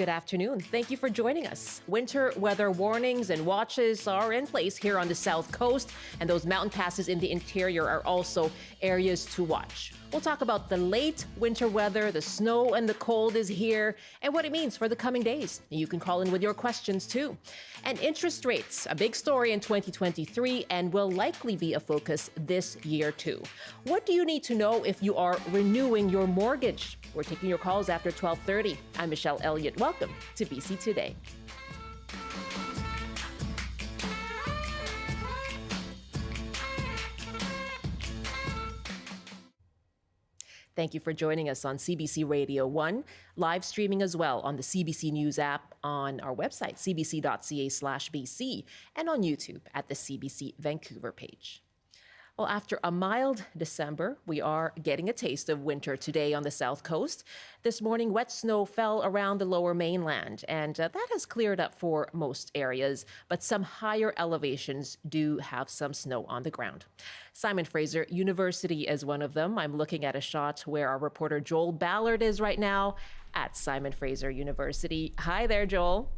Good afternoon. Thank you for joining us. Winter weather warnings and watches are in place here on the South Coast, and those mountain passes in the interior are also areas to watch. We'll talk about the late winter weather, the snow and the cold is here, and what it means for the coming days. You can call in with your questions too. And interest rates, a big story in 2023 and will likely be a focus this year too. What do you need to know if you are renewing your mortgage? We're taking your calls after 12:30. I'm Michelle Eliot. Welcome to BC Today. Thank you for joining us on CBC Radio 1, live streaming as well on the CBC News app, on our website, cbc.ca/BC, and on YouTube at the CBC Vancouver page. Well, after a mild December, we are getting a taste of winter today on the South Coast. This morning, wet snow fell around the lower mainland, and that has cleared up for most areas, but some higher elevations do have some snow on the ground. Simon Fraser University is one of them. I'm looking at a shot where our reporter Joel Ballard is right now at Simon Fraser University. Hi there, Joel.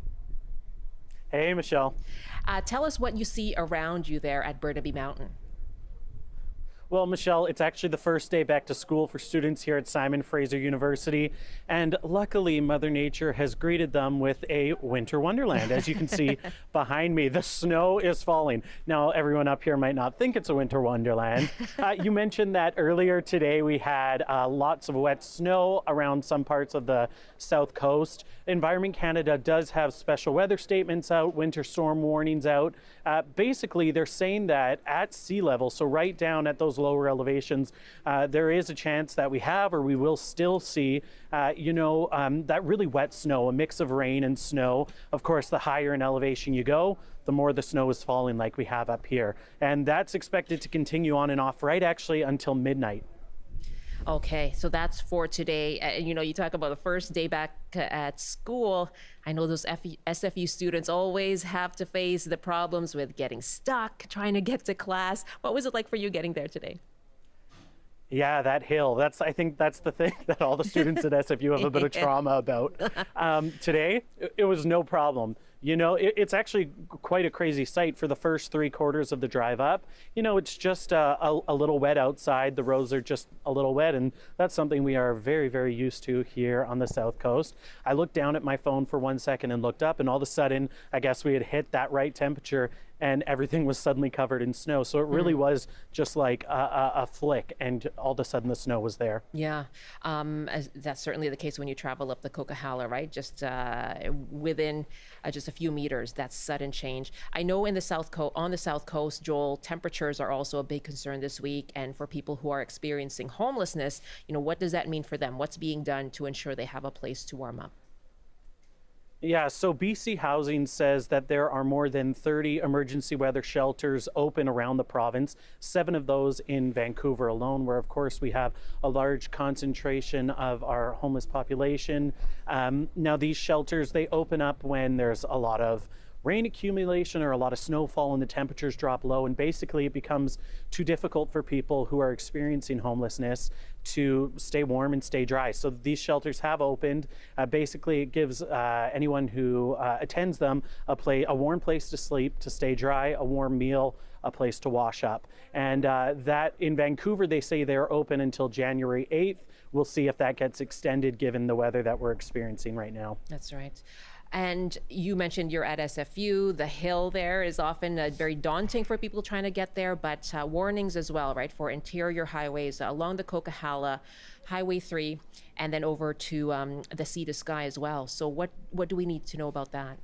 Hey, Michelle. Tell us what you see around you there at Burnaby Mountain. Well, Michelle, it's actually the first day back to school for students here at Simon Fraser University, and luckily Mother Nature has greeted them with a winter wonderland. As you can see behind me, the snow is falling. Now, everyone up here might not think it's a winter wonderland. You mentioned that earlier today we had lots of wet snow around some parts of the South Coast. Environment Canada does have special weather statements out, winter storm warnings out. Basically, they're saying that at sea level, so right down at those lower elevations, there is a chance that we have or we will still see, that really wet snow, a mix of rain and snow. Of course, the higher in elevation you go, the more the snow is falling like we have up here. And that's expected to continue on and off right actually until midnight. Okay, so that's for today. You talk about the first day back at school. I know those SFU students always have to face the problems with getting stuck, trying to get to class. What was it like for you getting there today? Yeah, that hill. I think that's the thing that all the students at SFU have a bit of trauma about. Today, it was no problem. It's actually quite a crazy sight for the first 3/4 of the drive up. It's just a little wet outside. The roads are just a little wet, and that's something we are very, very used to here on the South Coast. I looked down at my phone for 1 second and looked up, and all of a sudden, I guess we had hit that right temperature, and everything was suddenly covered in snow. So it really was just like a flick, and all of a sudden the snow was there. Yeah, that's certainly the case when you travel up the Coquihalla, right? Just within just a few meters, that sudden change. I know on the South Coast, Joel, temperatures are also a big concern this week. And for people who are experiencing homelessness, what does that mean for them? What's being done to ensure they have a place to warm up? Yeah, so BC Housing says that there are more than 30 emergency weather shelters open around the province, 7 of those in Vancouver alone, where of course we have a large concentration of our homeless population. Now these shelters, they open up when there's a lot of rain accumulation or a lot of snowfall and the temperatures drop low, and basically it becomes too difficult for people who are experiencing homelessness to stay warm and stay dry. So these shelters have opened. Basically, it gives anyone who attends them a warm place to sleep, to stay dry, a warm meal, a place to wash up. And that in Vancouver, they say they're open until January 8th. We'll see if that gets extended given the weather that we're experiencing right now. That's right. And you mentioned you're at SFU. The hill there is often very daunting for people trying to get there, but warnings as well, right, for interior highways along the Coquihalla, Highway 3, and then over to the Sea to Sky as well. So what do we need to know about that?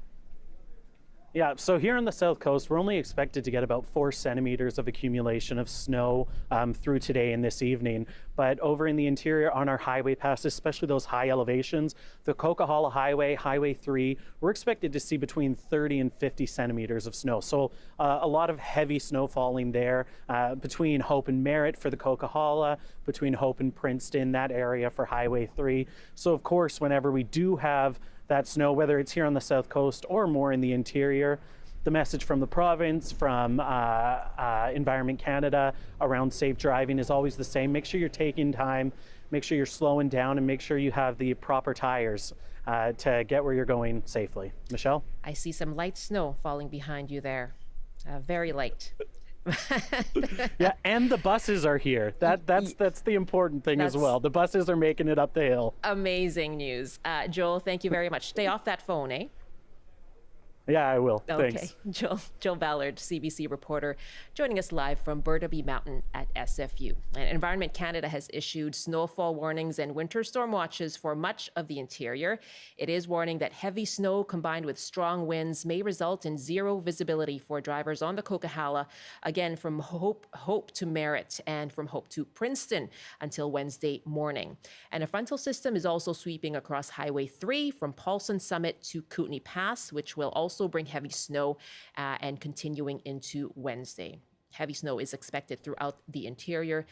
Yeah, so here on the South Coast, we're only expected to get about 4 centimeters of accumulation of snow through today and this evening. But over in the interior on our highway passes, especially those high elevations, the Coquihalla Highway, Highway 3, we're expected to see between 30 and 50 centimeters of snow. So a lot of heavy snow falling there between Hope and Merritt for the Coquihalla, between Hope and Princeton, that area for Highway 3. So of course, whenever we do have that snow, whether it's here on the South Coast or more in the interior, the message from the province, from Environment Canada around safe driving is always the same. Make sure you're taking time, make sure you're slowing down, and make sure you have the proper tires. to get where you're going safely. Michelle? I see some light snow falling behind you there. Very light. Yeah, and the buses are here. That's the important thing as That's- well. The buses are making it up the hill. Amazing news. Joel, thank you very much. Stay off that phone, eh? Yeah, I will. Okay. Thanks. Joel Ballard, CBC reporter, joining us live from Burnaby Mountain at SFU. And Environment Canada has issued snowfall warnings and winter storm watches for much of the interior. It is warning that heavy snow combined with strong winds may result in zero visibility for drivers on the Coquihalla, again from Hope to Merritt and from Hope to Princeton until Wednesday morning. And a frontal system is also sweeping across Highway 3 from Paulson Summit to Kootenay Pass, which will also bring heavy snow and continuing into Wednesday. Heavy snow is expected throughout the interior.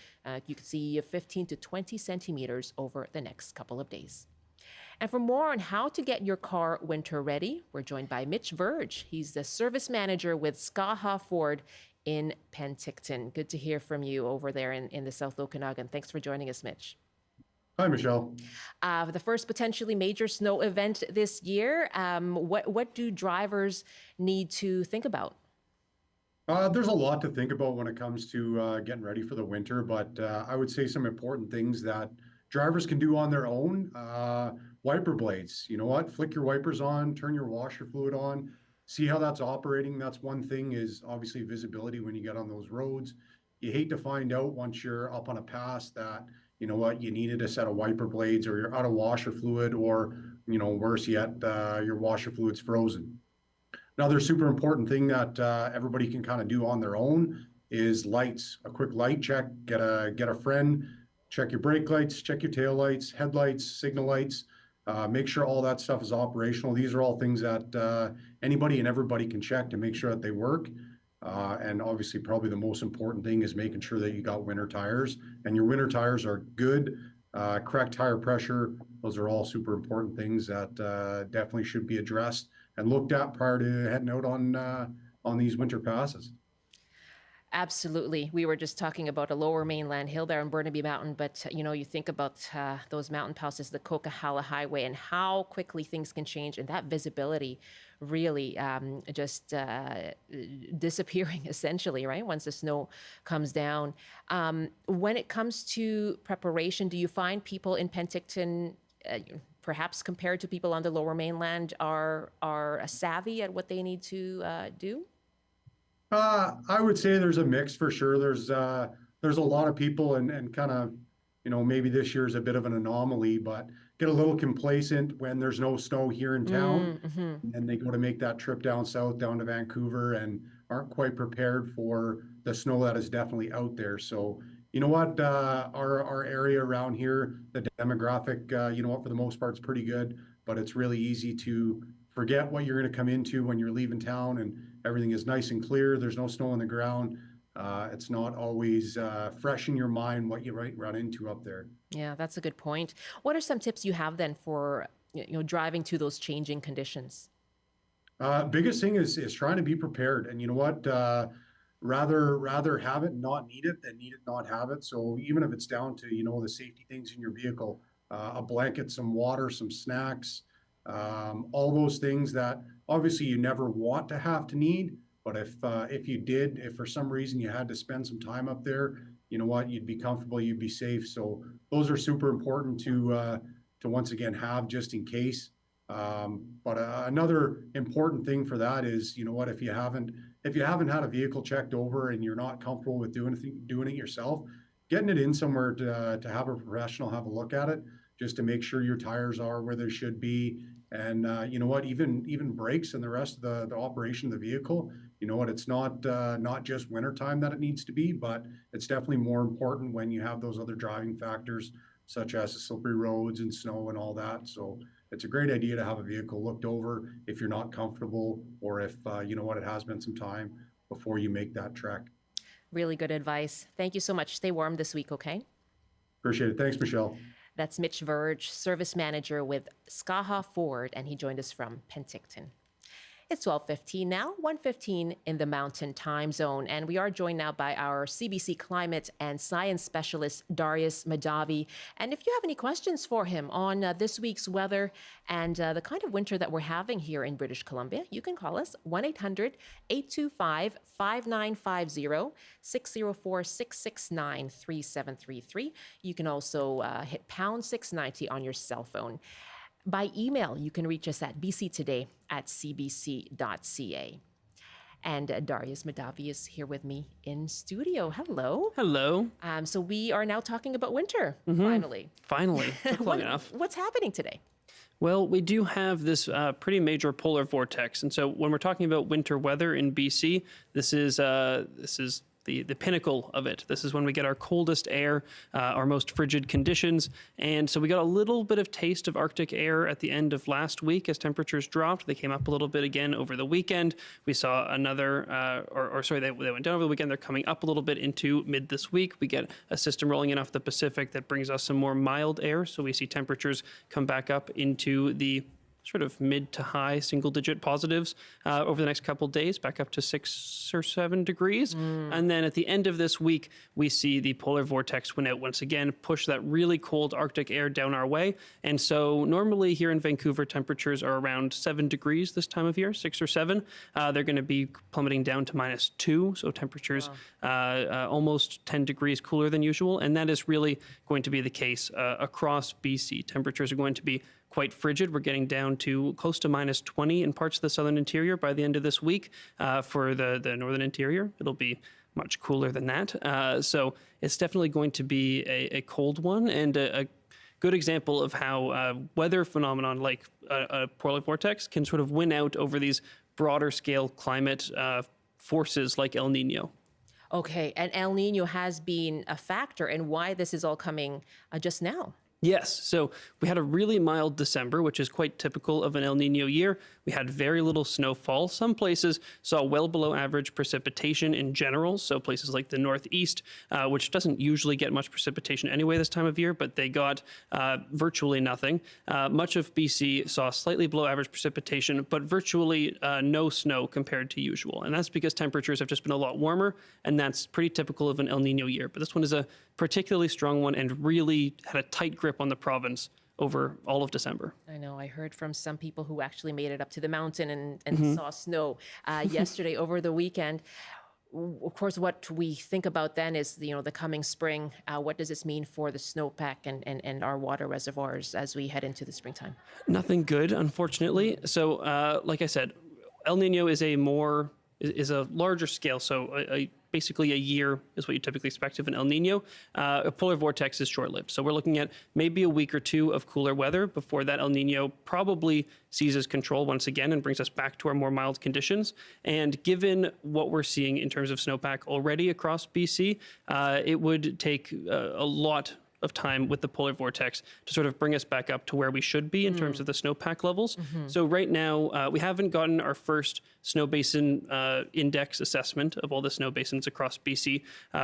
You can see 15 to 20 centimeters over the next couple of days. And for more on how to get your car winter ready, we're joined by Mitch Verge. He's the service manager with Skaha Ford in Penticton. Good to hear from you over there in the South Okanagan. Thanks for joining us, Mitch. Hi, Michelle. The first potentially major snow event this year. What do drivers need to think about? There's a lot to think about when it comes to getting ready for the winter, but I would say some important things that drivers can do on their own. Wiper blades, you know what? Flick your wipers on, turn your washer fluid on, see how that's operating. That's one thing, is obviously visibility when you get on those roads. You hate to find out once you're up on a pass that, you know what, you needed a set of wiper blades, or you're out of washer fluid, or, you know, worse yet, your washer fluid's frozen. Another super important thing that everybody can kind of do on their own is lights. A quick light check. Get a friend. Check your brake lights. Check your tail lights, headlights, signal lights. Make sure all that stuff is operational. These are all things that anybody and everybody can check to make sure that they work. And obviously, probably the most important thing is making sure that you got winter tires, and your winter tires are good, correct tire pressure. Those are all super important things that definitely should be addressed and looked at prior to heading out on these winter passes. Absolutely. We were just talking about a lower mainland hill there in Burnaby Mountain, but you think about those mountain passes, the Coquihalla Highway, and how quickly things can change, and that visibility really just disappearing essentially, right? Once the snow comes down. When it comes to preparation, do you find people in Penticton, perhaps compared to people on the lower mainland, are savvy at what they need to do? I would say there's a mix for sure. There's a lot of people, and kind of, you know, maybe this year is a bit of an anomaly, but get a little complacent when there's no snow here in town, and they go to make that trip down south, down to Vancouver, and aren't quite prepared for the snow that is definitely out there. So, you know what, our area around here, the demographic, you know what, for the most part, it's pretty good, but it's really easy to forget what you're going to come into when you're leaving town, and everything is nice and clear. There's no snow on the ground. It's not always fresh in your mind what you run into up there. Yeah, that's a good point. What are some tips you have then for driving to those changing conditions? Biggest thing is trying to be prepared, and you know what, rather have it not need it than need it not have it. So even if it's down to, you know, the safety things in your vehicle, a blanket, some water, some snacks, all those things that obviously you never want to have to need, but if you did, if for some reason you had to spend some time up there, you know what, you'd be comfortable, you'd be safe. So those are super important to once again have just in case. But another important thing for that is, you know what, if you haven't had a vehicle checked over and you're not comfortable with doing it yourself, getting it in somewhere to have a professional have a look at it, just to make sure your tires are where they should be. And you know what, even brakes and the rest of the operation of the vehicle, you know what, it's not just wintertime that it needs to be, but it's definitely more important when you have those other driving factors, such as the slippery roads and snow and all that. So it's a great idea to have a vehicle looked over if you're not comfortable, or if you know what, it has been some time before you make that trek. Really good advice. Thank you so much. Stay warm this week, okay? Appreciate it. Thanks, Michelle. That's Mitch Verge, service manager with Skaha Ford, and he joined us from Penticton. It's 12:15 now, 1:15 in the Mountain Time Zone, and we are joined now by our CBC climate and science specialist, Darius Madavi. And if you have any questions for him on this week's weather and the kind of winter that we're having here in British Columbia, you can call us 1-800-825-5950, 604-669-3733. You can also hit pound 690 on your cell phone. By email, you can reach us at bctoday@cbc.ca. And Darius Madavi is here with me in studio. Hello. Hello. So we are now talking about winter, finally. Finally, took long enough. What's happening today? Well, we do have this pretty major polar vortex, and so when we're talking about winter weather in BC, this is the pinnacle of it. This is when we get our coldest air, our most frigid conditions. And so we got a little bit of taste of Arctic air at the end of last week as temperatures dropped. They came up a little bit again over the weekend. We saw another, they went down over the weekend. They're coming up a little bit into mid this week. We get a system rolling in off the Pacific that brings us some more mild air. So we see temperatures come back up into the sort of mid to high single digit positives over the next couple days, back up to 6 or 7 degrees. And then at the end of this week, we see the polar vortex win out once again, push that really cold Arctic air down our way. And so normally here in Vancouver, temperatures are around 7 degrees this time of year, 6 or 7. They're going to be plummeting down to -2. So temperatures almost 10 degrees cooler than usual. And that is really going to be the case across BC. Temperatures are going to be quite frigid. We're getting down to close to -20 in parts of the southern interior by the end of this week. For the northern interior, it'll be much cooler than that. So it's definitely going to be a cold one, and a good example of how weather phenomenon like a polar vortex can sort of win out over these broader scale climate forces like El Nino. Okay, and El Nino has been a factor in why this is all coming just now. Yes. So we had a really mild December, which is quite typical of an El Nino year. We had very little snowfall. Some places saw well below average precipitation in general. So places like the Northeast, which doesn't usually get much precipitation anyway this time of year, but they got virtually nothing. Much of BC saw slightly below average precipitation, but virtually no snow compared to usual. And that's because temperatures have just been a lot warmer, and that's pretty typical of an El Nino year. But this one is a particularly strong one and really had a tight grip on the province over all of December. I know. I heard from some people who actually made it up to the mountain and saw snow yesterday over the weekend. Of course, what we think about then is the coming spring. What does this mean for the snowpack and our water reservoirs as we head into the springtime? Nothing good, unfortunately. So, like I said, El Nino is a larger scale. So basically a year is what you typically expect of an El Nino. A polar vortex is short-lived. So we're looking at maybe a week or two of cooler weather before that El Nino probably seizes control once again and brings us back to our more mild conditions. And given what we're seeing in terms of snowpack already across BC, it would take a lot of time with the polar vortex to sort of bring us back up to where we should be in terms of the snowpack levels. So right now, we haven't gotten our first snow basin index assessment of all the snow basins across BC,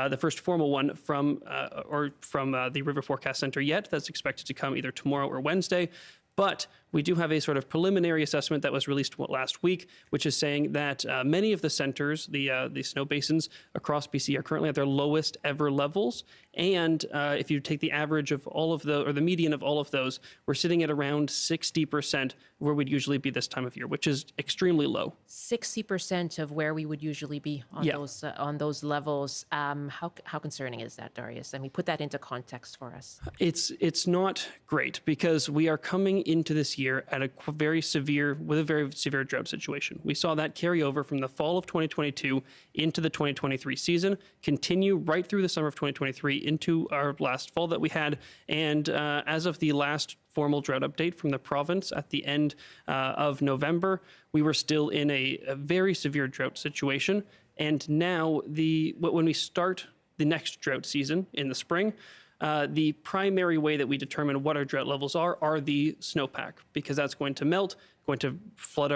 the first formal one from the River Forecast Center yet. That's expected to come either tomorrow or Wednesday. But we do have a sort of preliminary assessment that was released last week, which is saying that many of the centers, the snow basins across BC, are currently at their lowest ever levels. And if you take the average of all of the median of all of those, we're sitting at around 60% where we'd usually be this time of year, which is extremely low. 60% of where we would usually be on those levels. How concerning is that, Darius? I mean, put that into context for us. It's not great because we are coming into this year at a very severe drought situation. We saw that carry over from the fall of 2022 into the 2023 season, continue right through the summer of 2023 into our last fall that we had. And as of the last formal drought update from the province at the end of November, we were still in a very severe drought situation. And now when we start the next drought season in the spring, the primary way that we determine what our drought levels are the snowpack, because that's going to melt, going to flood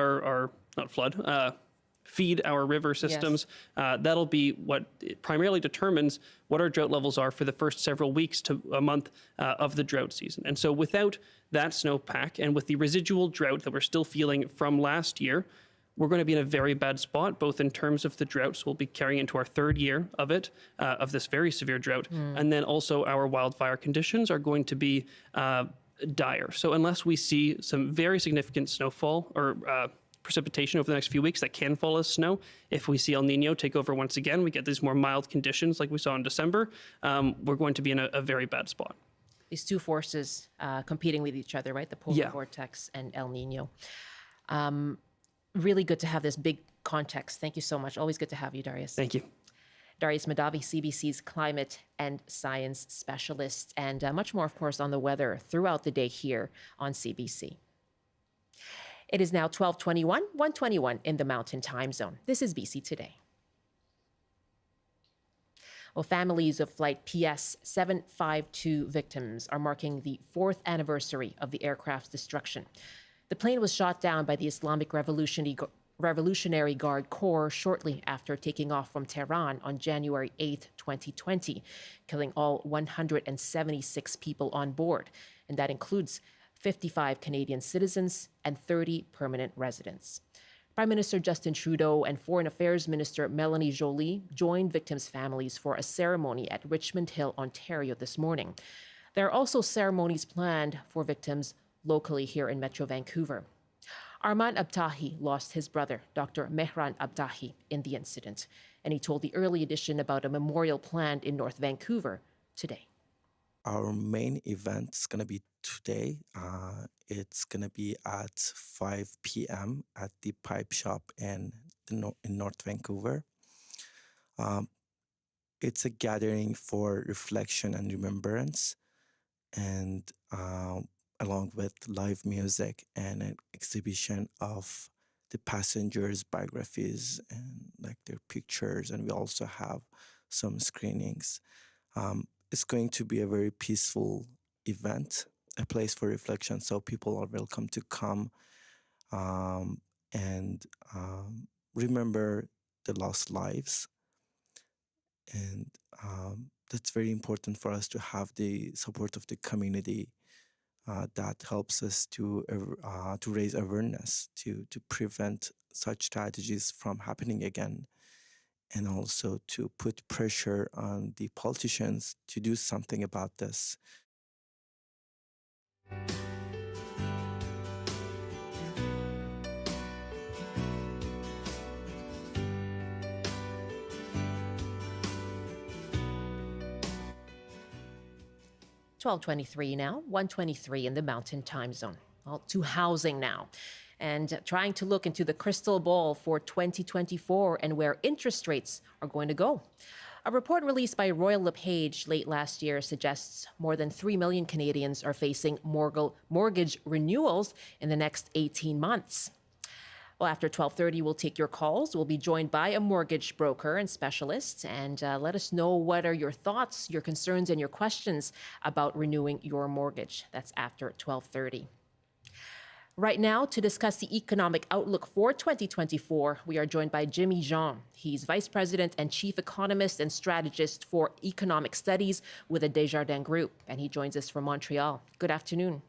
feed our river systems. Yes. That'll be what primarily determines what our drought levels are for the first several weeks to a month of the drought season. And so without that snowpack and with the residual drought that we're still feeling from last year, we're going to be in a very bad spot, both in terms of the drought. So we'll be carrying into our third year of it, of this very severe drought. And then also our wildfire conditions are going to be dire. So unless we see some very significant snowfall or precipitation over the next few weeks that can fall as snow, if we see El Nino take over once again, we get these more mild conditions like we saw in December, we're going to be in a very bad spot. These two forces competing with each other, right? The polar vortex and El Nino. Really good to have this big context. Thank you so much. Always good to have you, Darius. Thank you. Darius Madavi, CBC's climate and science specialist, and much more, of course, on the weather throughout the day here on CBC. It is now 12:21, 1:21 in the Mountain Time Zone. This is BC Today. Well, families of Flight PS 752 victims are marking the 4th anniversary of the aircraft's destruction. The plane was shot down by the Islamic Revolutionary Guard Corps shortly after taking off from Tehran on January 8, 2020, killing all 176 people on board, and that includes 55 Canadian citizens and 30 permanent residents. Prime Minister Justin Trudeau and Foreign Affairs Minister Melanie Joly joined victims' families for a ceremony at Richmond Hill, Ontario this morning. There are also ceremonies planned for victims locally here in Metro Vancouver. Arman Abtahi lost his brother, Dr. Mehran Abtahi, in the incident, and he told the Early Edition about a memorial planned in North Vancouver today. Our main event is going to be today. It's going to be at 5 p.m. at the Pipe Shop in North Vancouver. It's a gathering for reflection and remembrance, and along with live music and an exhibition of the passengers' biographies and like their pictures, and we also have some screenings. It's going to be a very peaceful event, a place for reflection, so people are welcome to come and remember the lost lives. And that's very important for us to have the support of the community that helps us to raise awareness, to prevent such tragedies from happening again, and also to put pressure on the politicians to do something about this. $12:23 now, 1:23 in the Mountain Time Zone. Well, to housing now, and trying to look into the crystal ball for 2024 and where interest rates are going to go. A report released by Royal LePage late last year suggests more than 3 million Canadians are facing mortgage renewals in the next 18 months. Well, after 12:30, we'll take your calls. We'll be joined by a mortgage broker and specialist, and let us know what are your thoughts, your concerns, and your questions about renewing your mortgage. That's after 12:30. Right now, to discuss the economic outlook for 2024, we are joined by Jimmy Jean. He's Vice President and Chief Economist and Strategist for Economic Studies with the Desjardins Group, and he joins us from Montreal. Good afternoon.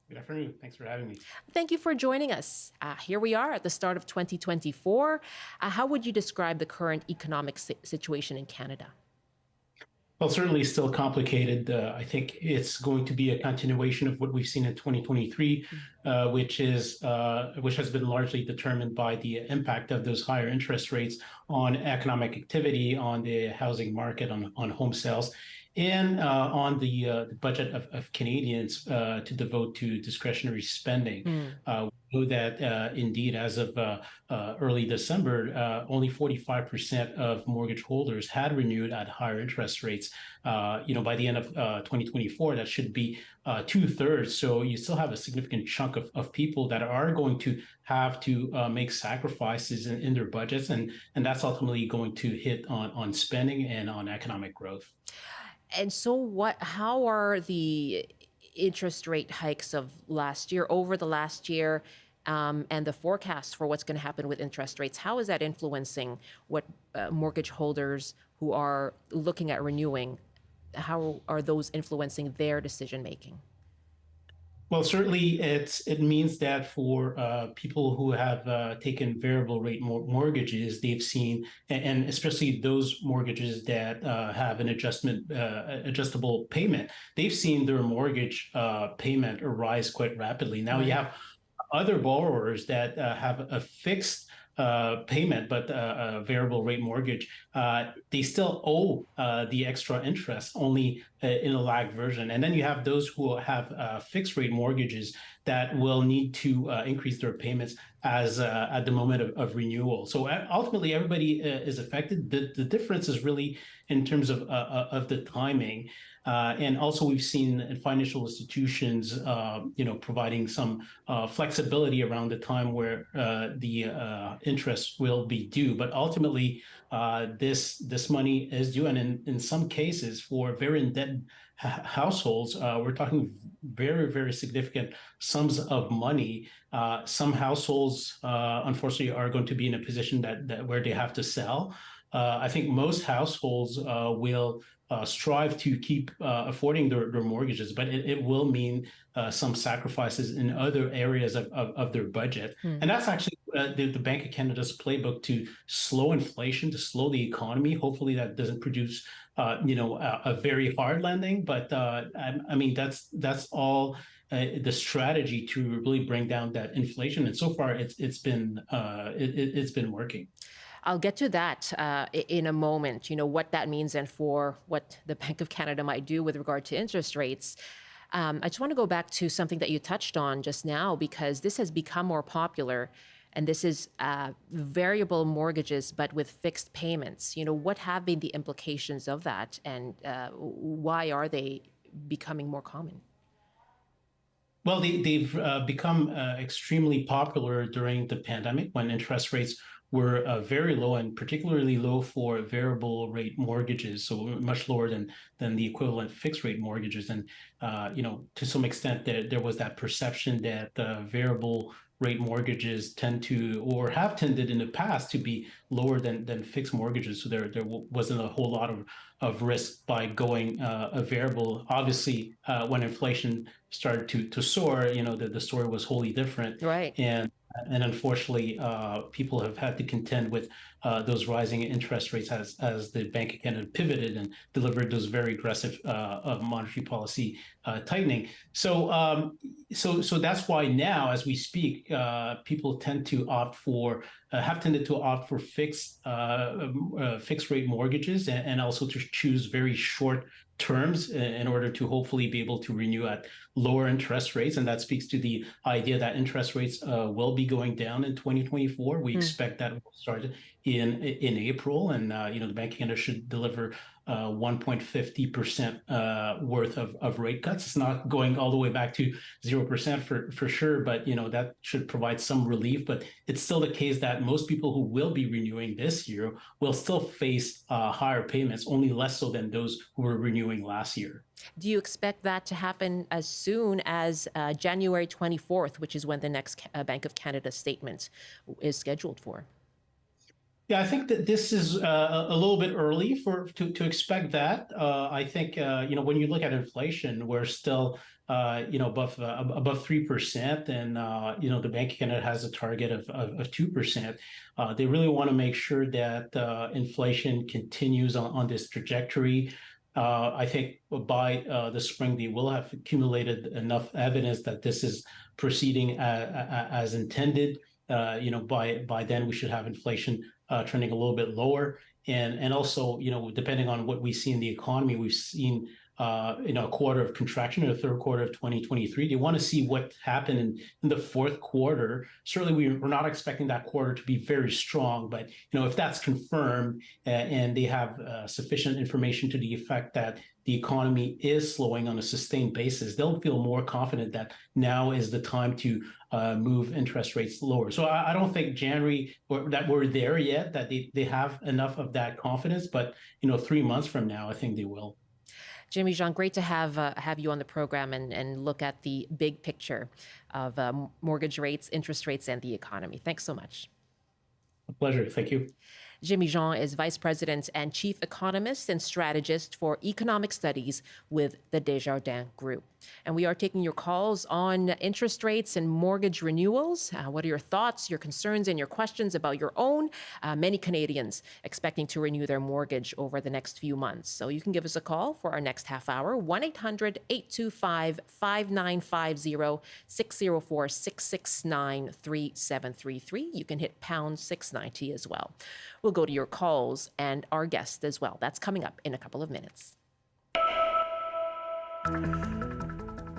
Good afternoon. Thanks for having me. Thank you for joining us. Here we are at the start of 2024. How would you describe the current economic situation in Canada? Well, certainly still complicated. I think it's going to be a continuation of what we've seen in 2023, which has been largely determined by the impact of those higher interest rates on economic activity, on the housing market, on home sales, and on the budget of Canadians to devote to discretionary spending. We know that indeed, as of early December, only 45% of mortgage holders had renewed at higher interest rates. By the end of 2024, that should be 2/3. So you still have a significant chunk of people that are going to have to make sacrifices in their budgets, and that's ultimately going to hit on spending and on economic growth. And so how are the interest rate hikes of last year, over the last year, and the forecast for what's going to happen with interest rates? How is that influencing what mortgage holders who are looking at renewing, how are those influencing their decision making? Well, certainly it means that for people who have taken variable rate mortgages, they've seen, and especially those mortgages that have an adjustable payment, they've seen their mortgage payment rise quite rapidly. Now you Right. have other borrowers that have a fixed payment, but a variable rate mortgage, they still owe the extra interest, only in a lagged version. And then you have those who have fixed rate mortgages that will need to increase their payments as at the moment of renewal. So ultimately, everybody is affected. The difference is really in terms of the timing. And also, we've seen financial institutions, providing some flexibility around the time where the interest will be due. But ultimately, this money is due, and in some cases, for very indebted households, we're talking very, very significant sums of money. Some households, unfortunately, are going to be in a position that where they have to sell. I think most households will strive to keep affording their mortgages, but it will mean some sacrifices in other areas of their budget. And that's actually the Bank of Canada's playbook to slow inflation, to slow the economy. Hopefully that doesn't produce, a very hard landing, but I mean, that's all the strategy to really bring down that inflation. And so far it's been working. I'll get to that in a moment, what that means and for what the Bank of Canada might do with regard to interest rates. I just want to go back to something that you touched on just now, because this has become more popular, and this is variable mortgages, but with fixed payments. What have been the implications of that, and why are they becoming more common? Well, they've become extremely popular during the pandemic when interest rates were very low, and particularly low for variable rate mortgages, so much lower than the equivalent fixed rate mortgages. And to some extent, there was that perception that variable rate mortgages tend to, or have tended in the past, to be lower than fixed mortgages. So there wasn't a whole lot of risk by going a variable. Obviously, when inflation started to soar, the story was wholly different. Right. And unfortunately, people have had to contend with those rising interest rates as the Bank of Canada pivoted and delivered those very aggressive monetary policy tightening. So that's why now, as we speak, people tend to have tended to opt for fixed rate mortgages, and also to choose very short terms in order to hopefully be able to renew at lower interest rates. And that speaks to the idea that interest rates will be going down in 2024. We expect that will start in April, and the Bank of Canada should deliver 1.50% worth of rate cuts. It's not going all the way back to 0% for sure, but that should provide some relief. But it's still the case that most people who will be renewing this year will still face higher payments, only less so than those who were renewing last year. Do you expect that to happen as soon as January 24th, which is when the next Bank of Canada statement is scheduled for? Yeah, I think that this is a little bit early to expect that. I think when you look at inflation, we're still above 3%, and the Bank of Canada has a target of 2%. They really want to make sure that inflation continues on this trajectory. I think by the spring, they will have accumulated enough evidence that this is proceeding as intended. By then we should have inflation trending a little bit lower, and also depending on what we see in the economy, we've seen a quarter of contraction in the third quarter of 2023. They want to see what happened in the fourth quarter. Certainly, we're not expecting that quarter to be very strong, but if that's confirmed and they have sufficient information to the effect that the economy is slowing on a sustained basis, they'll feel more confident that now is the time to move interest rates lower. So I don't think January that we're there yet, that they have enough of that confidence, but 3 months from now, I think they will. Jimmy Jean, great to have you on the program and look at the big picture of mortgage rates, interest rates, and the economy. Thanks so much. A pleasure. Thank you. Jimmy Jean is Vice President and Chief Economist and Strategist for Economic Studies with the Desjardins Group. And we are taking your calls on interest rates and mortgage renewals. What are your thoughts, your concerns, and your questions about your own? Many Canadians expecting to renew their mortgage over the next few months. So you can give us a call for our next half hour, 1-800-825-5950, 604-669-3733. You can hit pound 690 as well. We'll go to your calls and our guest as well. That's coming up in a couple of minutes.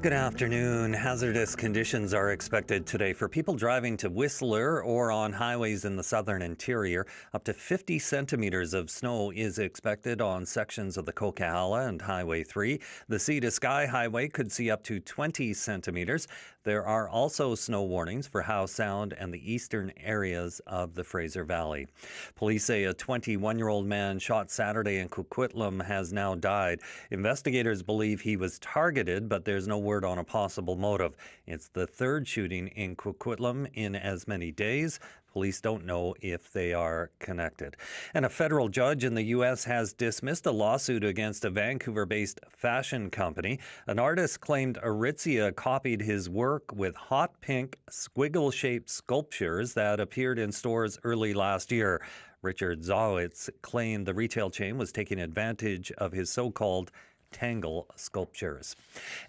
Good afternoon. Hazardous conditions are expected today for people driving to Whistler or on highways in the southern interior. Up to 50 centimeters of snow is expected on sections of the Coquihalla and Highway 3. The Sea to Sky Highway could see up to 20 centimeters. There are also snow warnings for Howe Sound and the eastern areas of the Fraser Valley. Police say a 21-year-old man shot Saturday in Coquitlam has now died. Investigators believe he was targeted, but there's no word on a possible motive. It's the third shooting in Coquitlam in as many days. Police don't know if they are connected. And a federal judge in the U.S. has dismissed a lawsuit against a Vancouver-based fashion company. An artist claimed Aritzia copied his work with hot pink squiggle-shaped sculptures that appeared in stores early last year. Richard Zawitz claimed the retail chain was taking advantage of his so-called Tangle sculptures.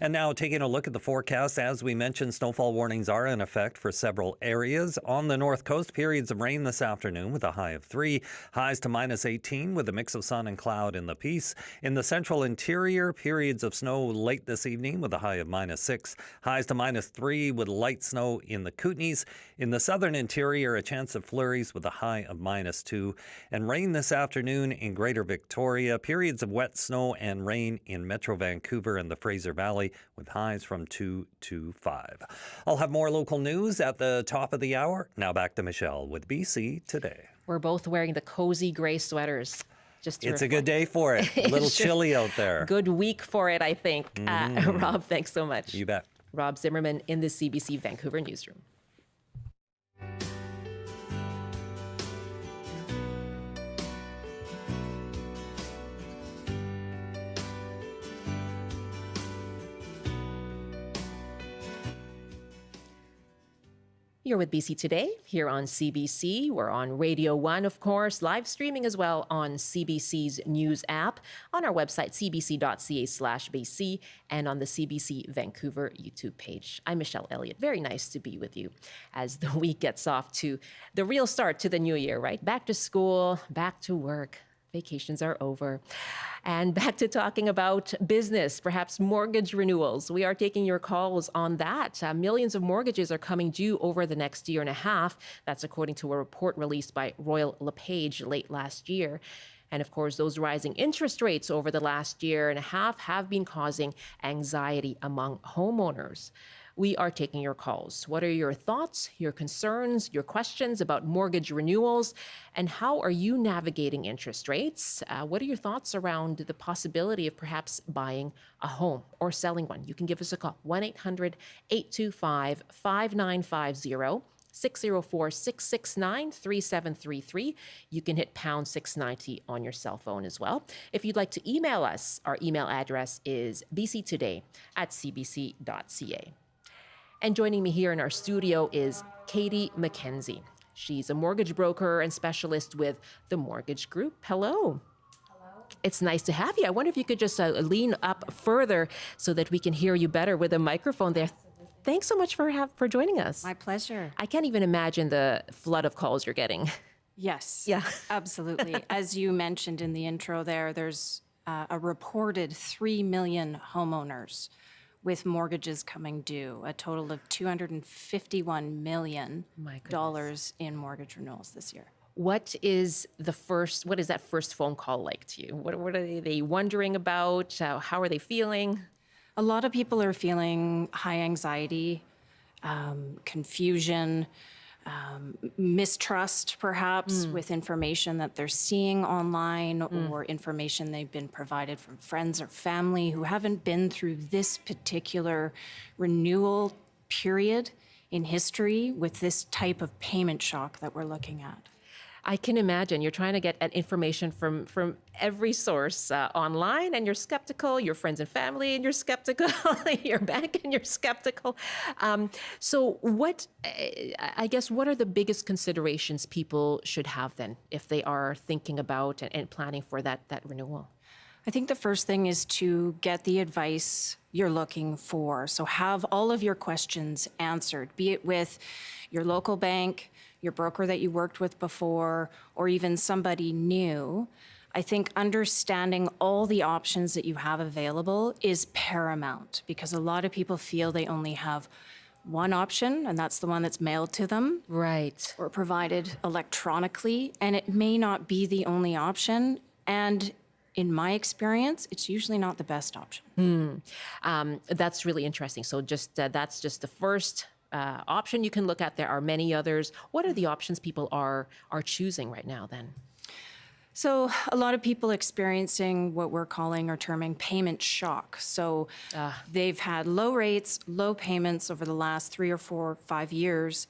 And now taking a look at the forecast, as we mentioned, snowfall warnings are in effect for several areas. On the north coast, periods of rain this afternoon with a high of 3, highs to -18 with a mix of sun and cloud in the Peace. In the central interior, periods of snow late this evening with a high of -6, highs to -3 with light snow in the Kootenays. In the southern interior, a chance of flurries with a high of -2, and rain this afternoon in Greater Victoria, periods of wet snow and rain in Metro Vancouver and the Fraser Valley with highs from 2 to 5. I'll have more local news at the top of the hour. Now back to Michelle with BC Today. We're both wearing the cozy gray sweaters. It's a good day for it. A little chilly out there. Good week for it, I think. Rob, thanks so much. You bet. Rob Zimmerman in the CBC Vancouver newsroom. You're with BC Today here on CBC. We're on Radio 1, of course, live streaming as well on CBC's news app, on our website, cbc.ca/BC, and on the CBC Vancouver YouTube page. I'm Michelle Eliot. Very nice to be with you as the week gets off to the real start to the new year, right? Back to school, back to work. Vacations are over. And back to talking about business, perhaps mortgage renewals. We are taking your calls on that. Millions of mortgages are coming due over the next year and a half. That's according to a report released by Royal LePage late last year. And of course, those rising interest rates over the last year and a half have been causing anxiety among homeowners. We are taking your calls. What are your thoughts, your concerns, your questions about mortgage renewals, and how are you navigating interest rates? What are your thoughts around the possibility of perhaps buying a home or selling one? You can give us a call, 1-800-825-5950. 604-669-3733. You can hit pound 690 on your cell phone as well. If you'd like to email us, our email address is bctoday@cbc.ca. And joining me here in our studio is Katie McKenzie. She's a mortgage broker and specialist with the Mortgage Group. Hello. Hello. It's nice to have you. I wonder if you could just lean up further so that we can hear you better with a microphone there. Thanks so much for joining us. My pleasure. I can't even imagine the flood of calls you're getting. Yes. Yeah. Absolutely. As you mentioned in the intro there's a reported 3 million homeowners with mortgages coming due, a total of $251 million in mortgage renewals this year. What is that first phone call like to you? What are they wondering about? How are they feeling? A lot of people are feeling high anxiety, confusion, mistrust perhaps with information that they're seeing online or information they've been provided from friends or family who haven't been through this particular renewal period in history with this type of payment shock that we're looking at. I can imagine you're trying to get information from every source online, and you're skeptical. Your friends and family, and you're skeptical. Your bank, and you're skeptical. So, I guess, what are the biggest considerations people should have then if they are thinking about and planning for that renewal? I think the first thing is to get the advice you're looking for. So have all of your questions answered, be it with your local bank, your broker that you worked with before, or even somebody new. I think understanding all the options that you have available is paramount, because a lot of people feel they only have one option, and that's the one that's mailed to them. Right. Or provided electronically, and it may not be the only option. And in my experience, it's usually not the best option. That's really interesting. So that's just the first option you can look at. There are many others. What are the options people are choosing right now then? So a lot of people experiencing what we're calling or terming payment shock. So they've had low rates, low payments over the last 3 or 4, 5 years,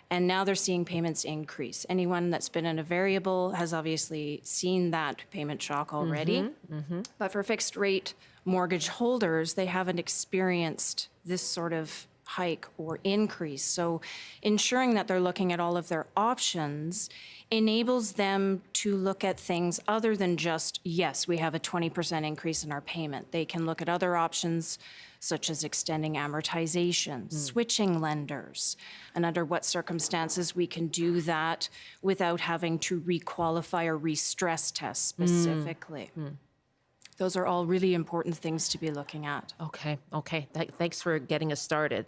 and now they're seeing payments increase. Anyone that's been in a variable has obviously seen that payment shock already. But for fixed rate mortgage holders, they haven't experienced this sort of hike or increase. So ensuring that they're looking at all of their options enables them to look at things other than just, yes, we have a 20% increase in our payment. They can look at other options such as extending amortization, switching lenders, and under what circumstances we can do that without having to requalify or re-stress test specifically. Those are all really important things to be looking at. Okay. Thanks for getting us started.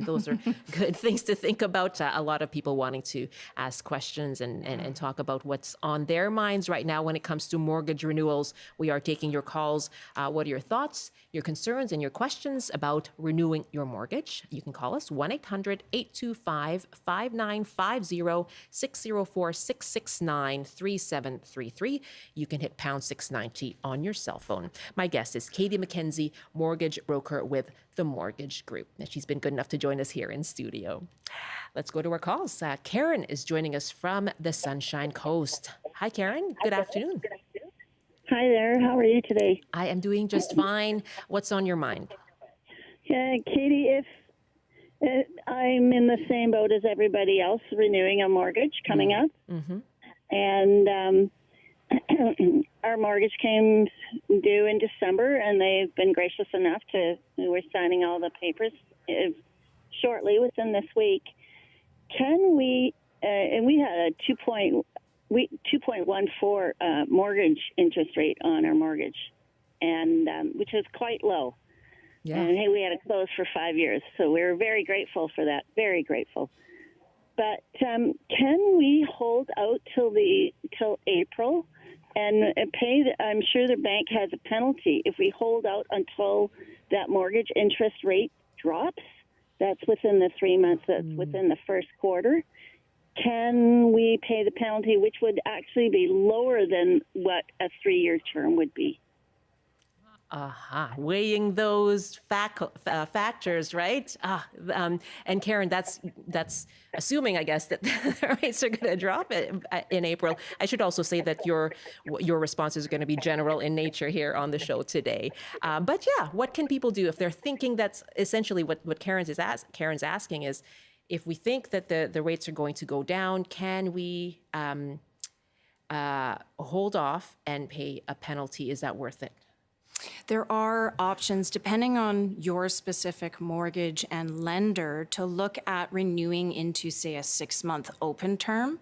Those are good things to think about. A lot of people wanting to ask questions and talk about what's on their minds right now when it comes to mortgage renewals. We are taking your calls. What are your thoughts, your concerns, and your questions about renewing your mortgage? You can call us 1-800-825-5950, 604-669-3733. You can hit pound 690 on your cell phone. My guest is Katie McKenzie, mortgage broker with The Mortgage Group. And she's been good enough to join us here in studio. Let's go to our calls. Karen is joining us from the Sunshine Coast. Hi, Karen. Good afternoon. Hi there. How are you today? I am doing just fine. What's on your mind? Yeah, Katie, if I'm in the same boat as everybody else, renewing a mortgage coming up, and our mortgage came due in December, and they've been gracious enough we're signing all the papers shortly within this week. Can we, and we had a 2.14 mortgage interest rate on our mortgage, and which is quite low. Yeah. And hey, we had it closed for 5 years, so we were very grateful for that. Very grateful. But can we hold out till April and pay? I'm sure the bank has a penalty if we hold out until that mortgage interest rate drops. That's within the 3 months. That's within the first quarter. Can we pay the penalty, which would actually be lower than what a 3-year term would be? Weighing those factors, right? And Karen, that's assuming, I guess, that the rates are going to drop in April. I should also say that your response is going to be general in nature here on the show today. But yeah, what can people do if they're thinking? That's essentially what Karen's asking is, if we think that the rates are going to go down, can we hold off and pay a penalty? Is that worth it? There are options, depending on your specific mortgage and lender, to look at renewing into, say, a 6-month open term,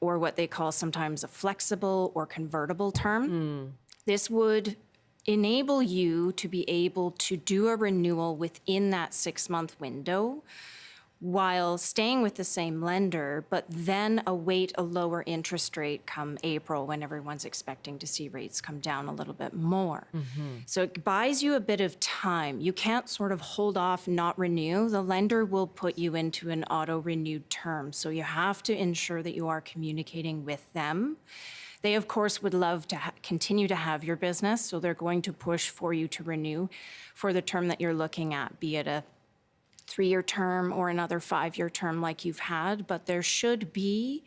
or what they call sometimes a flexible or convertible term. This would enable you to be able to do a renewal within that 6-month window, while staying with the same lender, but then await a lower interest rate come April, when everyone's expecting to see rates come down a little bit more. So it buys you a bit of time. You can't sort of hold off, not renew. The lender will put you into an auto-renewed term. So you have to ensure that you are communicating with them. They, of course, would love to continue to have your business, so they're going to push for you to renew for the term that you're looking at, be it a 3-year term or another 5-year term like you've had, but there should be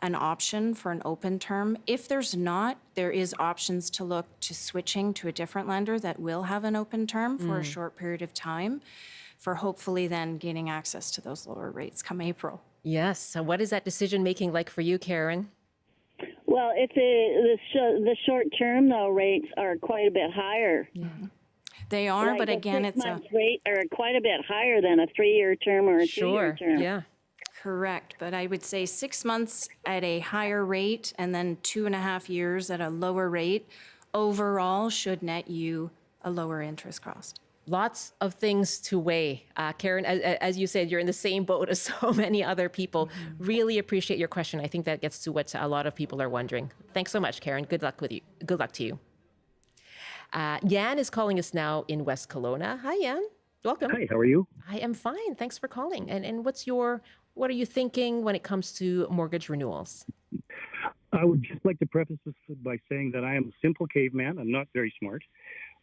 an option for an open term. If there's not, there is options to look to switching to a different lender that will have an open term for a short period of time, for hopefully then gaining access to those lower rates come April. Yes. So what is that decision making like for you, Karen? Well, the short term though rates are quite a bit higher. They are, Like but the again, 6 it's month rate are quite a bit higher than a 3-year term or a 2-year term. Yeah. correct. But I would say 6 months at a higher rate and then 2.5 years at a lower rate overall should net you a lower interest cost. Lots of things to weigh. Karen, as you said, you're in the same boat as so many other people. Really appreciate your question. I think that gets to what a lot of people are wondering. Thanks so much, Karen. Good luck with you. Good luck to you. Yan is calling us now in West Kelowna. Hi, Yan. Welcome. Hi, how are you? I am fine. Thanks for calling. And what are you thinking when it comes to mortgage renewals? I would just like to preface this by saying that I am a simple caveman. I'm not very smart.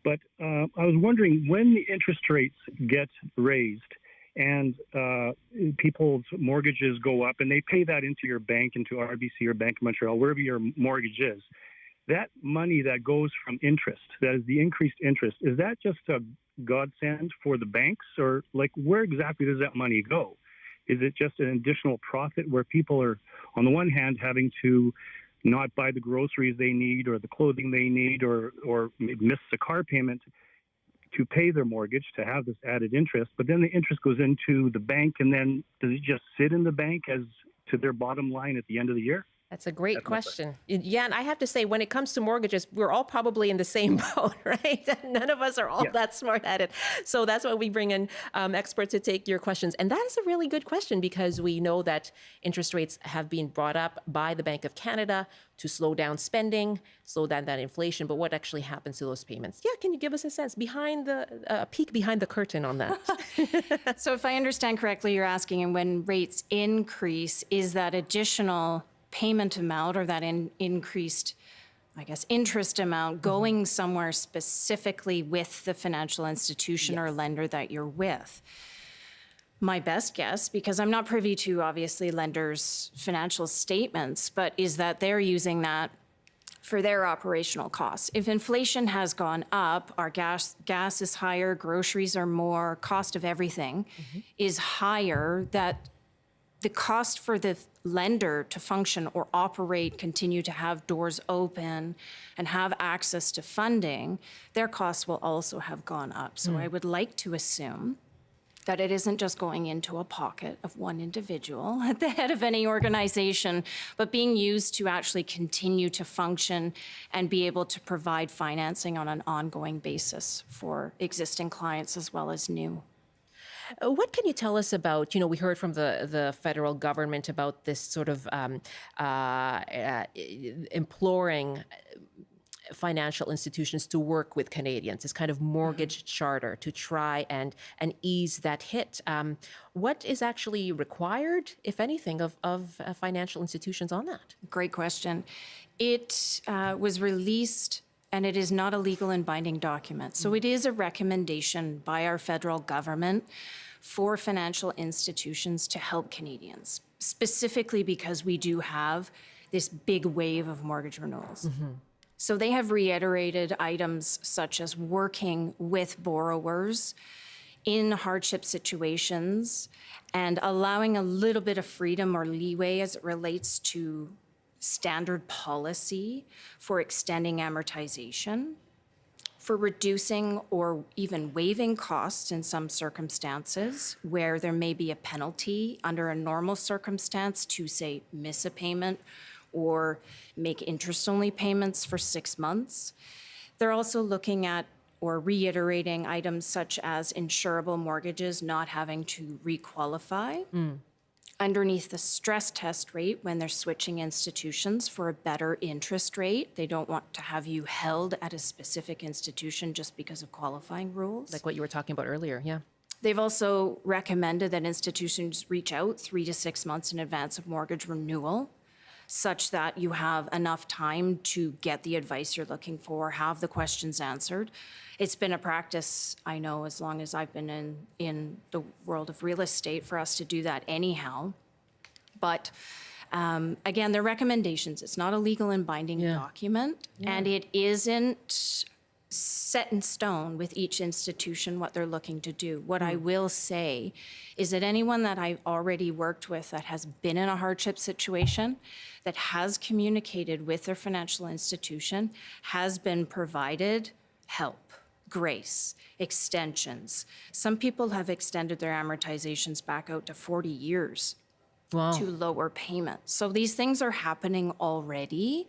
But I was wondering, when the interest rates get raised and people's mortgages go up and they pay that into your bank, into RBC or Bank of Montreal, wherever your mortgage is, that money that goes from interest, that is the increased interest, is that just a godsend for the banks? Or like, where exactly does that money go? Is it just an additional profit where people are, on the one hand, having to not buy the groceries they need or the clothing they need or miss a car payment to pay their mortgage, to have this added interest, but then the interest goes into the bank, and then does it just sit in the bank as to their bottom line at the end of the year? That's a great question. Yeah, and I have to say, when it comes to mortgages, we're all probably in the same boat, right? None of us are all that smart at it. So that's why we bring in experts to take your questions. And that is a really good question, because we know that interest rates have been brought up by the Bank of Canada to slow down spending, slow down that inflation. But what actually happens to those payments? Yeah, can you give us a sense behind a peek behind the curtain on that? So if I understand correctly, you're asking, and when rates increase, is that additional payment amount or that increased, I guess, interest amount going somewhere specifically with the financial institution or lender that you're with? My best guess, because I'm not privy to obviously lenders' financial statements, but is that they're using that for their operational costs. If inflation has gone up, our gas is higher, groceries are more, cost of everything is higher, that the cost for the lender to function or operate, continue to have doors open and have access to funding, their costs will also have gone up. So I would like to assume that it isn't just going into a pocket of one individual at the head of any organization, but being used to actually continue to function and be able to provide financing on an ongoing basis for existing clients as well as new. What can you tell us about, we heard from the federal government about this sort of imploring financial institutions to work with Canadians, this kind of mortgage charter to try and ease that hit. What is actually required, if anything, of financial institutions on that? Great question. It was released, and it is not a legal and binding document. So it is a recommendation by our federal government for financial institutions to help Canadians, specifically because we do have this big wave of mortgage renewals. So they have reiterated items such as working with borrowers in hardship situations and allowing a little bit of freedom or leeway as it relates to standard policy for extending amortization, for reducing or even waiving costs in some circumstances where there may be a penalty under a normal circumstance to, say, miss a payment or make interest-only payments for 6 months. They're also looking at or reiterating items such as insurable mortgages not having to requalify underneath the stress test rate when they're switching institutions for a better interest rate. They don't want to have you held at a specific institution just because of qualifying rules. Like what you were talking about earlier, yeah. They've also recommended that institutions reach out 3 to 6 months in advance of mortgage renewal, such that you have enough time to get the advice you're looking for, have the questions answered. It's been a practice, I know, as long as I've been in the world of real estate, for us to do that anyhow. But Again, they're recommendations. It's not a legal and binding document, and it isn't set in stone with each institution what they're looking to do. What I will say is that anyone that I've already worked with that has been in a hardship situation, that has communicated with their financial institution, has been provided help, grace, extensions. Some people have extended their amortizations back out to 40 years to lower payments. So these things are happening already.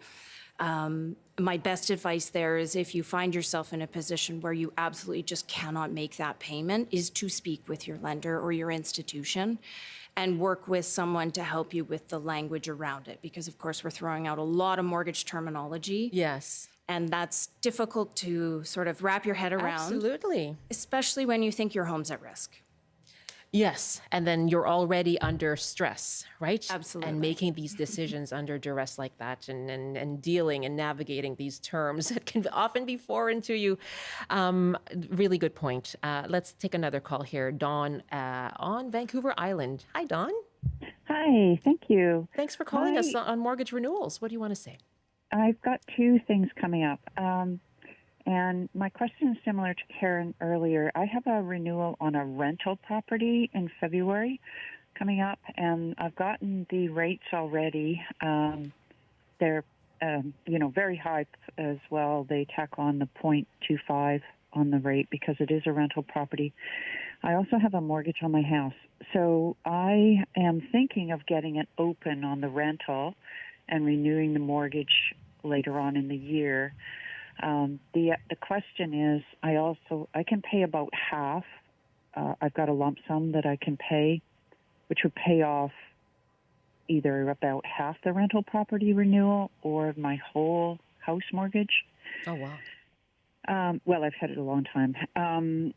My best advice there is if you find yourself in a position where you absolutely just cannot make that payment, is to speak with your lender or your institution and work with someone to help you with the language around it. Because of course we're throwing out a lot of mortgage terminology. Yes. And that's difficult to sort of wrap your head around. Absolutely. Especially when you think your home's at risk. Yes, and then you're already under stress, right? Absolutely. And making these decisions under duress like that and dealing and navigating these terms that can often be foreign to you. Really good point. Let's take another call here. Dawn on Vancouver Island. Hi, Dawn. Hi, thank you. Thanks for calling us on mortgage renewals. What do you want to say? I've got two things coming up. And my question is similar to Karen earlier. I have a renewal on a rental property in February coming up, and I've gotten the rates already. They're, very high as well. They tack on the 0.25 on the rate because it is a rental property. I also have a mortgage on my house. So I am thinking of getting it open on the rental and renewing the mortgage later on in the year. The question is, I can pay about half. I've got a lump sum that I can pay, which would pay off either about half the rental property renewal or my whole house mortgage. Oh, wow. Well, I've had it a long time.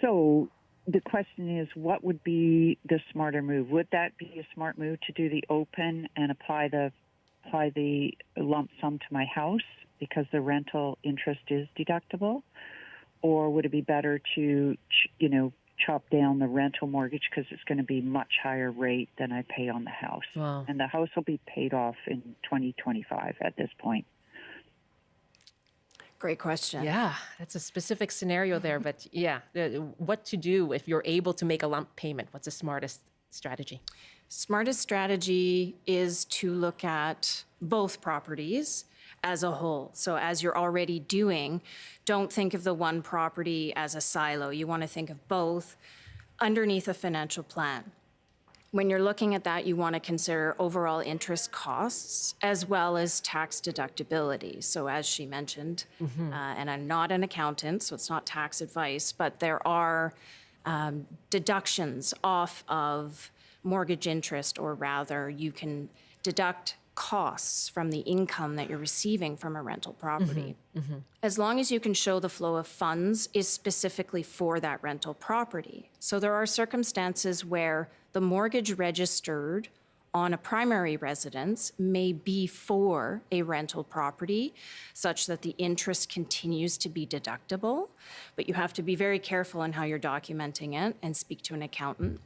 So the question is, what would be the smarter move? Would that be a smart move to do the open and apply the lump sum to my house because the rental interest is deductible? Or would it be better to, chop down the rental mortgage because it's going to be much higher rate than I pay on the house? Wow. And the house will be paid off in 2025 at this point. Great question. Yeah, that's a specific scenario there. But yeah, what to do if you're able to make a lump payment? What's the smartest strategy? Smartest strategy is to look at both properties as a whole. So as you're already doing, don't think of the one property as a silo. You want to think of both underneath a financial plan. When you're looking at that, you want to consider overall interest costs as well as tax deductibility. So as she mentioned, and I'm not an accountant, so it's not tax advice, but there are deductions off of mortgage interest, or rather you can deduct costs from the income that you're receiving from a rental property. As long as you can show the flow of funds is specifically for that rental property. So there are circumstances where the mortgage registered on a primary residence may be for a rental property such that the interest continues to be deductible, but you have to be very careful in how you're documenting it and speak to an accountant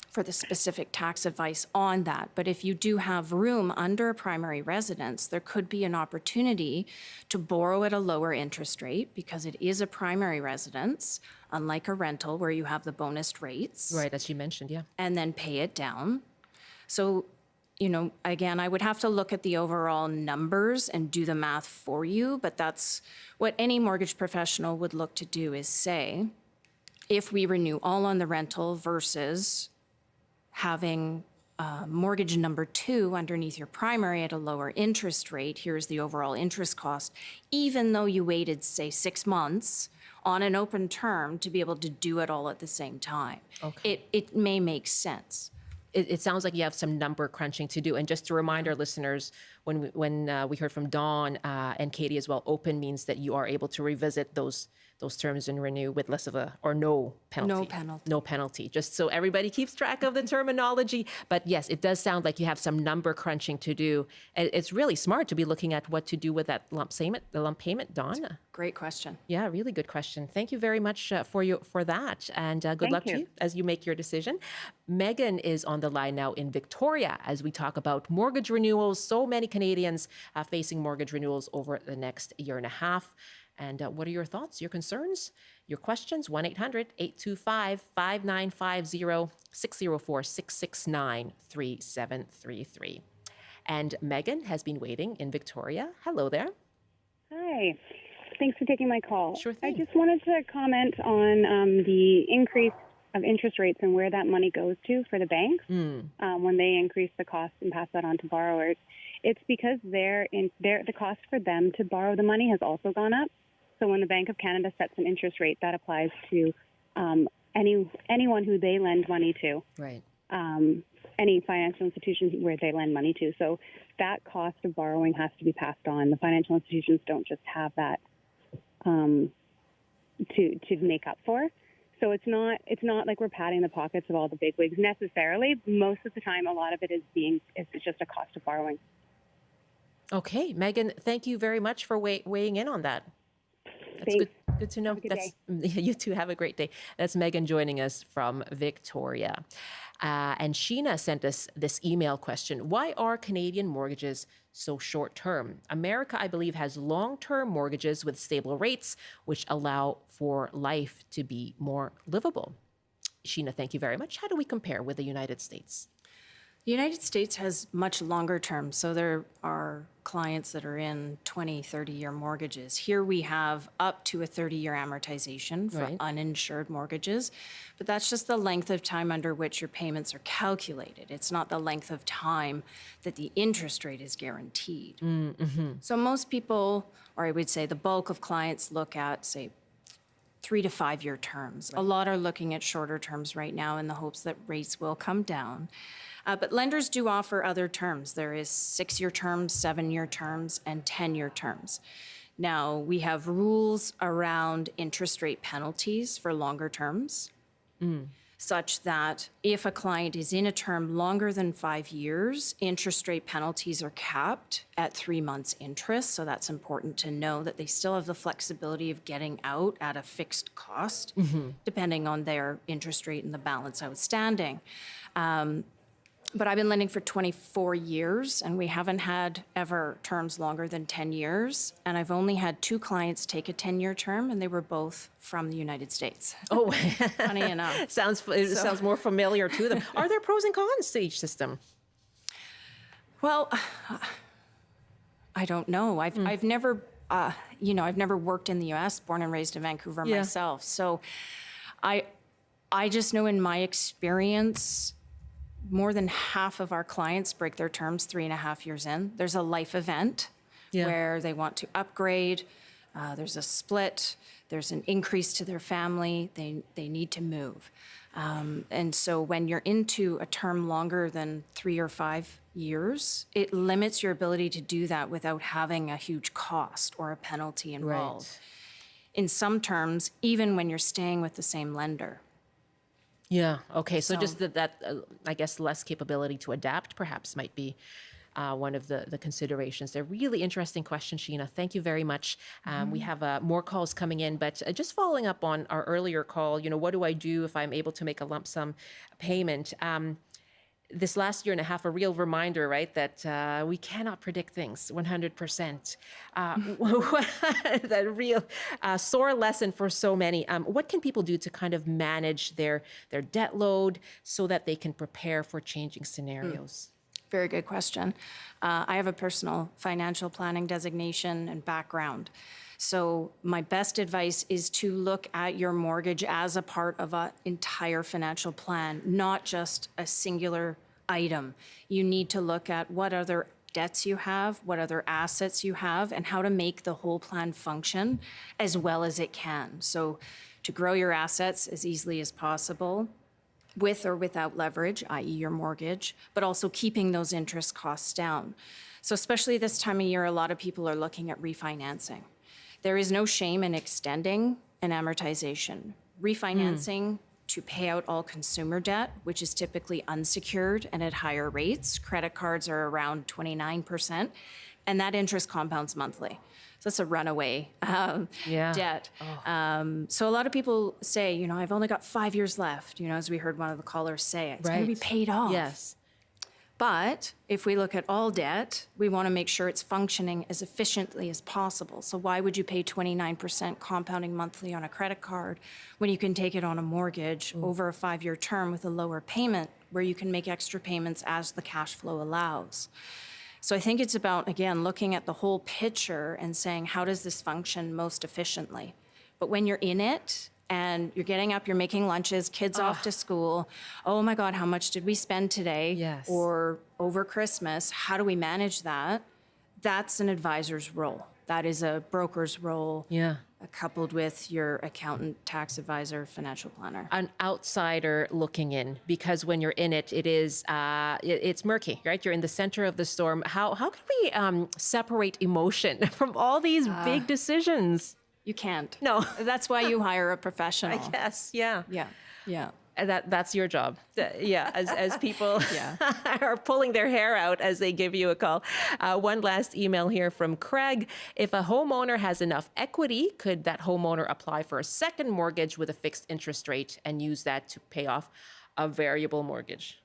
for the specific tax advice on that. But if you do have room under a primary residence, there could be an opportunity to borrow at a lower interest rate because it is a primary residence, unlike a rental where you have the bonus rates. Right, as you mentioned, yeah. And then pay it down. So, again, I would have to look at the overall numbers and do the math for you, but that's what any mortgage professional would look to do, is say, if we renew all on the rental versus having mortgage number 2 underneath your primary at a lower interest rate, here's the overall interest cost, even though you waited, say, 6 months on an open term to be able to do it all at the same time. Okay. It may make sense. It sounds like you have some number crunching to do. And just to remind our listeners, when we heard from Dawn and Katie as well, open means that you are able to revisit those those terms and renew with less of a, or no penalty. No penalty. No penalty, just so everybody keeps track of the terminology. But yes, it does sound like you have some number crunching to do. And it's really smart to be looking at what to do with that the lump payment, Donna. Great question. Yeah, really good question. Thank you very much for that, and good Thank luck to you. you as you make your decision. Megan is on the line now in Victoria as we talk about mortgage renewals. So many Canadians facing mortgage renewals over the next year and a half. And what are your thoughts, your concerns, your questions? 1-800-825-5950, 604-669-3733. And Megan has been waiting in Victoria. Hello there. Hi. Thanks for taking my call. Sure I thing. just wanted to comment on the increase of interest rates and where that money goes to for the banks when they increase the cost and pass that on to borrowers. It's because the cost for them to borrow the money has also gone up. So when the Bank of Canada sets an interest rate, that applies to anyone who they lend money to. Right. Any financial institution where they lend money to. So that cost of borrowing has to be passed on. The financial institutions don't just have that to make up for. So it's not like we're padding the pockets of all the bigwigs necessarily. Most of the time, a lot of it is just a cost of borrowing. Okay, Megan, thank you very much for weighing in on that. That's Thanks. good to know. Have a good day. You too, have a great day. That's Megan joining us from Victoria. And Sheena sent us this email question. Why are Canadian mortgages so short-term? America, I believe, has long-term mortgages with stable rates, which allow for life to be more livable. Sheena, thank you very much. How do we compare with the United States? The United States has much longer terms, so there are clients that are in 20, 30-year mortgages. Here we have up to a 30-year amortization for uninsured mortgages, but that's just the length of time under which your payments are calculated. It's not the length of time that the interest rate is guaranteed. So most people, or I would say the bulk of clients, look at, say, 3 to 5 year terms. A lot are looking at shorter terms right now in the hopes that rates will come down. But lenders do offer other terms. There is 6-year terms, 7-year terms, and 10-year terms. Now, we have rules around interest rate penalties for longer terms, such that if a client is in a term longer than 5 years, interest rate penalties are capped at 3 months interest. So that's important to know that they still have the flexibility of getting out at a fixed cost, depending on their interest rate and the balance outstanding. But I've been lending for 24 years, and we haven't had ever terms longer than 10 years. And I've only had 2 clients take a 10-year term, and they were both from the United States. Oh, Funny enough. sounds more familiar to them. Are there pros and cons to each system? Well, I don't know. I've never, I've never worked in the U.S., born and raised in Vancouver myself. So I just know in my experience, more than half of our clients break their terms 3.5 years in. There's a life event where they want to upgrade. There's a split. There's an increase to their family. They need to move. And so when you're into a term longer than 3 or 5 years, it limits your ability to do that without having a huge cost or a penalty involved. Right. In some terms, even when you're staying with the same lender. Yeah. Okay. So just that I guess, less capability to adapt perhaps might be one of the considerations. They're really interesting questions, Sheena. Thank you very much. We have more calls coming in, but just following up on our earlier call, what do I do if I'm able to make a lump sum payment? This last year and a half, a real reminder, right, that we cannot predict things 100%. That real sore lesson for so many. What can people do to kind of manage their debt load so that they can prepare for changing scenarios? Very good question. I have a personal financial planning designation and background. So my best advice is to look at your mortgage as a part of an entire financial plan, not just a singular item. You need to look at what other debts you have, what other assets you have, and how to make the whole plan function as well as it can. So to grow your assets as easily as possible, with or without leverage, i.e. your mortgage, but also keeping those interest costs down. So especially this time of year, a lot of people are looking at refinancing. There is no shame in extending and amortization. Refinancing to pay out all consumer debt, which is typically unsecured and at higher rates. Credit cards are around 29%, and that interest compounds monthly. So that's a runaway debt. So a lot of people say, you know, I've only got 5 years left, you know, as we heard one of the callers say, it's going to be paid off. Yes. But if we look at all debt, we want to make sure it's functioning as efficiently as possible. So why would you pay 29% compounding monthly on a credit card when you can take it on a mortgage over a 5-year term with a lower payment where you can make extra payments as the cash flow allows? So I think it's about, again, looking at the whole picture and saying, how does this function most efficiently? But when you're in it, and you're getting up, you're making lunches, kids off to school. Oh my God, how much did we spend today? Yes. Or over Christmas? How do we manage that? That's an advisor's role. That is a broker's role. Yeah. Coupled with your accountant, tax advisor, financial planner. An outsider looking in, because when you're in it, it's murky, right? You're in the center of the storm. How can we separate emotion from all these big decisions? You can't. No. That's why you hire a professional. I guess, yeah. Yeah. That's your job. Yeah, as people are pulling their hair out as they give you a call. One last email here from Craig. If a homeowner has enough equity, could that homeowner apply for a second mortgage with a fixed interest rate and use that to pay off a variable mortgage?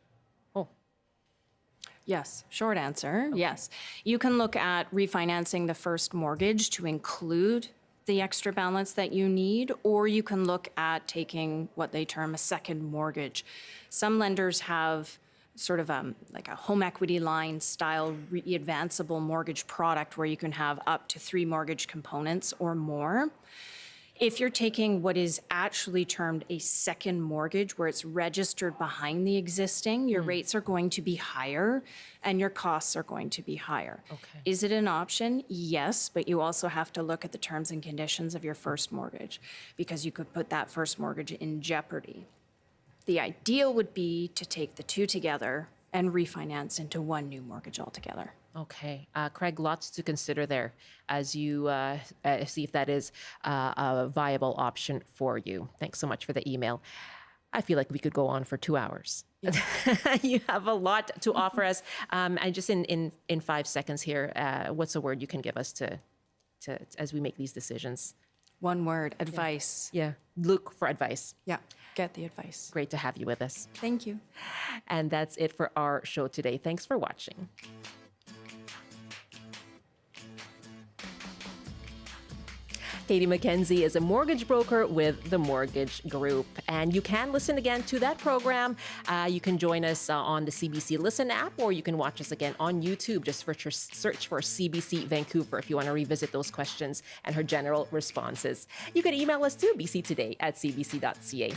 Yes. Short answer, yes. You can look at refinancing the first mortgage to include the extra balance that you need, or you can look at taking what they term a second mortgage. Some lenders have sort of like a home equity line style advanceable mortgage product where you can have up to 3 mortgage components or more. If you're taking what is actually termed a second mortgage, where it's registered behind the existing, your rates are going to be higher and your costs are going to be higher. Okay. Is it an option? Yes, but you also have to look at the terms and conditions of your first mortgage, because you could put that first mortgage in jeopardy. The ideal would be to take the two together and refinance into one new mortgage altogether. Okay. Craig, lots to consider there as you see if that is a viable option for you. Thanks so much for the email. I feel like we could go on for 2 hours. Yeah. You have a lot to offer us. And just in 5 seconds here, what's a word you can give us to as we make these decisions? One word, advice. Yeah. Look for advice. Yeah. Get the advice. Great to have you with us. Thank you. And that's it for our show today. Thanks for watching. Katie McKenzie is a mortgage broker with the Mortgage Group. And you can listen again to that program. You can join us on the CBC Listen app, or you can watch us again on YouTube. Just search for CBC Vancouver if you want to revisit those questions and her general responses. You can email us too, bctoday@cbc.ca.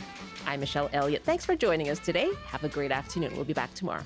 I'm Michelle Eliot. Thanks for joining us today. Have a great afternoon. We'll be back tomorrow.